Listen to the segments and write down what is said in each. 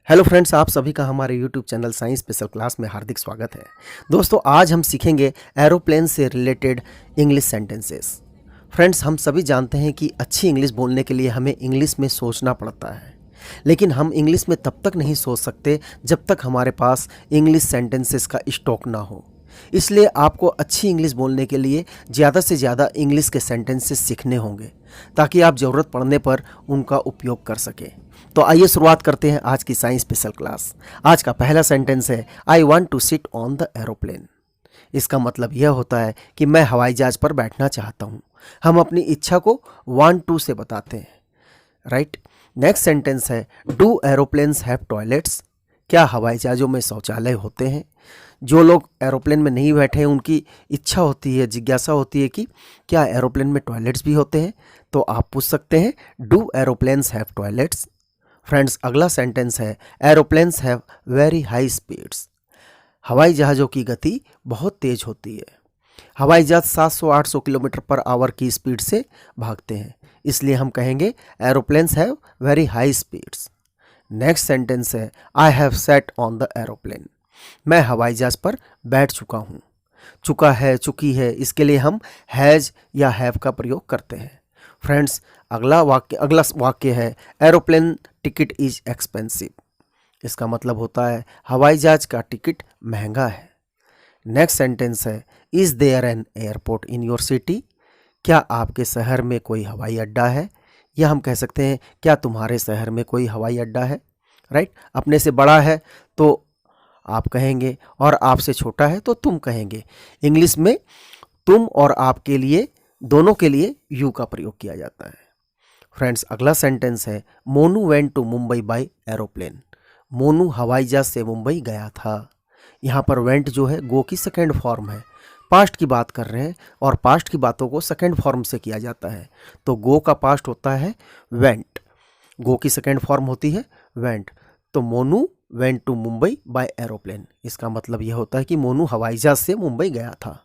Hello friends, आप सभी का हमारे YouTube channel science special class में हार्दिक स्वागत है। दोस्तों, आज हम सीखेंगे एरोप्लेन से रिलेटेड इंग्लिश सेंटेंसेस। फ्रेंड्स, हम सभी जानते हैं कि अच्छी इंग्लिश बोलने के लिए हमें इंग्लिश में सोचना पड़ता है, लेकिन हम इंग्लिश में तब तक नहीं सोच सकते जब तक हमारे पास इंग्लिश सेंटेंसेस का स्टॉक ना हो। इसलिए आपको अच्छी इंग्लिश बोलने के लिए ज़्यादा से ज़्यादा इंग्लिश के सेंटेंसेस सीखने होंगे ताकि आप ज़रूरत पड़ने पर उनका उपयोग कर सकें। तो आइए शुरुआत करते हैं आज की साइंस स्पेशल क्लास। आज का पहला सेंटेंस है I want to sit on the aeroplane. इसका मतलब यह होता है कि मैं हवाई जहाज पर बैठना चाहता हूँ। हम अपनी इच्छा को वांट टू से बताते हैं, राइट। नेक्स्ट सेंटेंस है डू एरोप्लेन्स हैव टॉयलेट्स। क्या हवाई जहाज़ों में शौचालय होते हैं? जो लोग एरोप्लेन में नहीं बैठे हैं उनकी इच्छा होती है, जिज्ञासा होती है कि क्या एरोप्लेन में टॉयलेट्स भी होते हैं। तो आप पूछ सकते हैं do aeroplanes have toilets. Friends, अगला सेंटेंस है aeroplanes have very high speeds. हवाई जहाज़ों की गति बहुत तेज होती है। हवाई जहाज 700-800 किलोमीटर पर आवर की स्पीड से भागते हैं, इसलिए हम कहेंगे aeroplanes have very high speeds. Next sentence है I have sat on the aeroplane. मैं हवाई जहाज पर बैठ चुका हूँ। चुका है, चुकी है, इसके लिए हम हैज़ या हैव का प्रयोग करते हैं। फ्रेंड्स, अगला वाक्य है एरोप्लेन टिकट इज एक्सपेंसिव। इसका मतलब होता है हवाई जहाज का टिकट महंगा है। नेक्स्ट सेंटेंस है is there an airport in your city. क्या आपके शहर में कोई हवाई अड्डा है? या हम कह सकते हैं क्या तुम्हारे शहर में कोई हवाई अड्डा है, राइट। अपने से बड़ा है तो आप कहेंगे और आपसे छोटा है तो तुम कहेंगे। इंग्लिश में तुम और आपके लिए दोनों के लिए यू का प्रयोग किया जाता है। फ्रेंड्स, अगला सेंटेंस है Monu went to Mumbai by aeroplane. Monu हवाई जहाज से मुंबई गया था। यहाँ पर वेंट जो है गो की सेकेंड फॉर्म है। पास्ट की बात कर रहे हैं और पास्ट की बातों को सेकेंड फॉर्म से किया जाता है। तो गो का पास्ट होता है वेंट, गो की सेकेंड फॉर्म होती है वेंट। तो Monu went to Mumbai by aeroplane. इसका मतलब यह होता है कि मोनू हवाई जहाज से मुंबई गया था।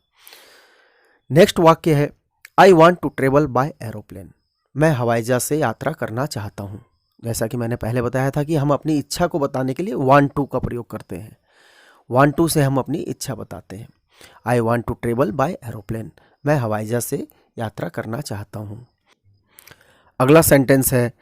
नेक्स्ट वाक्य है I want to travel by aeroplane. मैं हवाई जहाज से यात्रा करना चाहता हूँ। जैसा कि मैंने पहले बताया था कि हम अपनी इच्छा को बताने के लिए वांट टू का प्रयोग करते हैं। वांट टू से हम अपनी इच्छा बताते हैं। I want to travel by aeroplane. मैं हवाई जहाज से यात्रा करना चाहता हूँ। अगला सेंटेंस है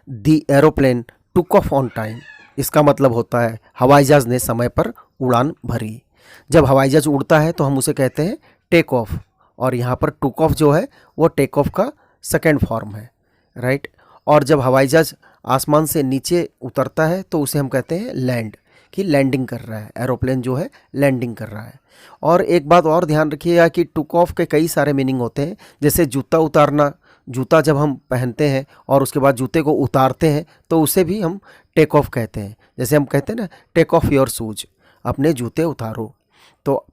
the aeroplane took off on time. इसका मतलब होता है हवाई जहाज ने समय पर उड़ान भरी। जब हवाई जहाज उड़ता है तो हम उसे कहते हैं टेक ऑफ, और यहाँ पर टुक ऑफ जो है वो टेक ऑफ का सेकेंड फॉर्म है, राइट। और जब हवाई जहाज आसमान से नीचे उतरता है तो उसे हम कहते हैं लैंड, कि लैंडिंग कर रहा है, एरोप्लेन जो है लैंडिंग कर रहा है। और एक बात और ध्यान रखिएगा कि टुक ऑफ के कई सारे मीनिंग होते हैं। जैसे जूता उतारना, जूता जब हम पहनते हैं और उसके बाद जूते को उतारते हैं तो उसे भी हम टेक ऑफ कहते हैं। जैसे हम कहते हैं ना टेक ऑफ योर शूज, अपने जूते उतारो। तो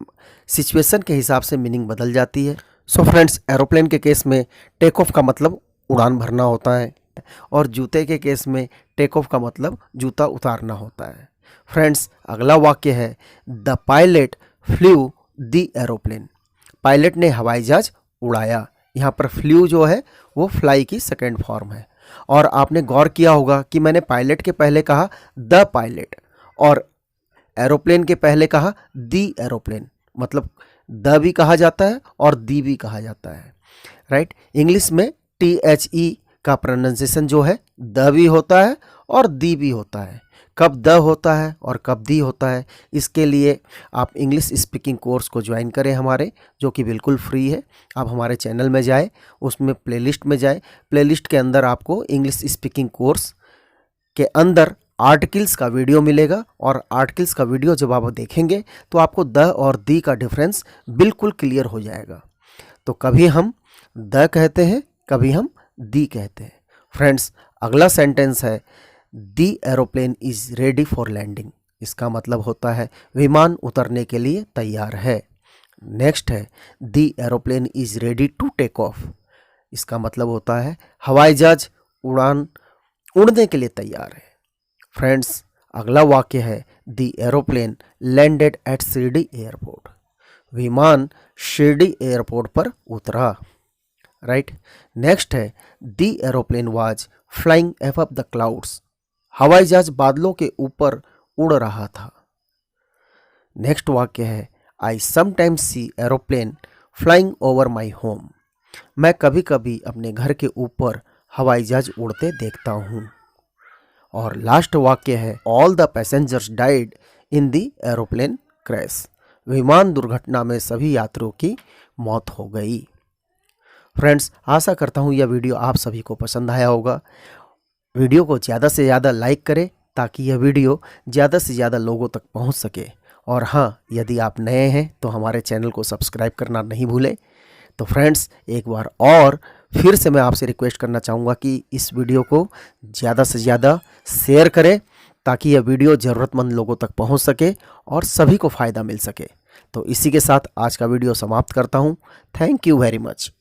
सिचुएशन के हिसाब से मीनिंग बदल जाती है। सो फ्रेंड्स, एरोप्लेन के केस में टेक ऑफ का मतलब उड़ान भरना होता है और जूते के केस में टेक ऑफ का मतलब जूता उतारना होता है। फ्रेंड्स, अगला वाक्य है the pilot flew the aeroplane. Pilot ने हवाई जहाज उड़ाया। यहाँ पर फ्ल्यू जो है वो फ्लाई की सेकेंड फॉर्म है। और आपने गौर किया होगा कि मैंने पायलट के पहले कहा द पायलट और एरोप्लेन के पहले कहा दी एरोप्लेन। मतलब द भी कहा जाता है और दी भी कहा जाता है, राइट। इंग्लिश में THE का प्रोनाउंसिएशन जो है द भी होता है और दी भी होता है। कब द होता है और कब दी होता है, इसके लिए आप इंग्लिश स्पीकिंग कोर्स को ज्वाइन करें हमारे, जो कि बिल्कुल फ्री है। आप हमारे चैनल में जाएं, उसमें प्लेलिस्ट में जाएं। प्लेलिस्ट के अंदर आपको इंग्लिश स्पीकिंग कोर्स के अंदर आर्टिकल्स का वीडियो मिलेगा और आर्टिकल्स का वीडियो जब आप देखेंगे तो आपको द और दी का डिफरेंस बिल्कुल क्लियर हो जाएगा। तो कभी हम द कहते हैं, कभी हम दी कहते हैं। फ्रेंड्स, अगला सेंटेंस है the aeroplane is ready for landing. इसका मतलब होता है विमान उतरने के लिए तैयार है। नेक्स्ट है the aeroplane is ready to take off. इसका मतलब होता है हवाई जहाज उड़ने के लिए तैयार है। फ्रेंड्स, अगला वाक्य है the aeroplane landed at Shirdi airport. विमान शिरडी एयरपोर्ट पर उतरा, राइट। नेक्स्ट है the aeroplane was flying above the clouds. हवाई जहाज बादलों के ऊपर उड़ रहा था। नेक्स्ट वाक्य है I sometimes see aeroplane flying over my home. मैं कभी कभी अपने घर के ऊपर हवाई जहाज उड़ते देखता हूँ। और लास्ट वाक्य है all the passengers died in the aeroplane crash. विमान दुर्घटना में सभी यात्रियों की मौत हो गई। फ्रेंड्स, आशा करता हूँ यह वीडियो आप सभी को पसंद आया होगा। वीडियो को ज़्यादा से ज़्यादा लाइक करें ताकि यह वीडियो ज़्यादा से ज़्यादा लोगों तक पहुँच सके। और हाँ, यदि आप नए हैं तो हमारे चैनल को सब्सक्राइब करना नहीं भूलें। तो फ्रेंड्स, एक बार और फिर से मैं आपसे रिक्वेस्ट करना चाहूँगा कि इस वीडियो को ज़्यादा से ज़्यादा शेयर करें ताकि यह वीडियो ज़रूरतमंद लोगों तक पहुँच सके और सभी को फ़ायदा मिल सके। तो इसी के साथ आज का वीडियो समाप्त करता हूँ। Thank you very much.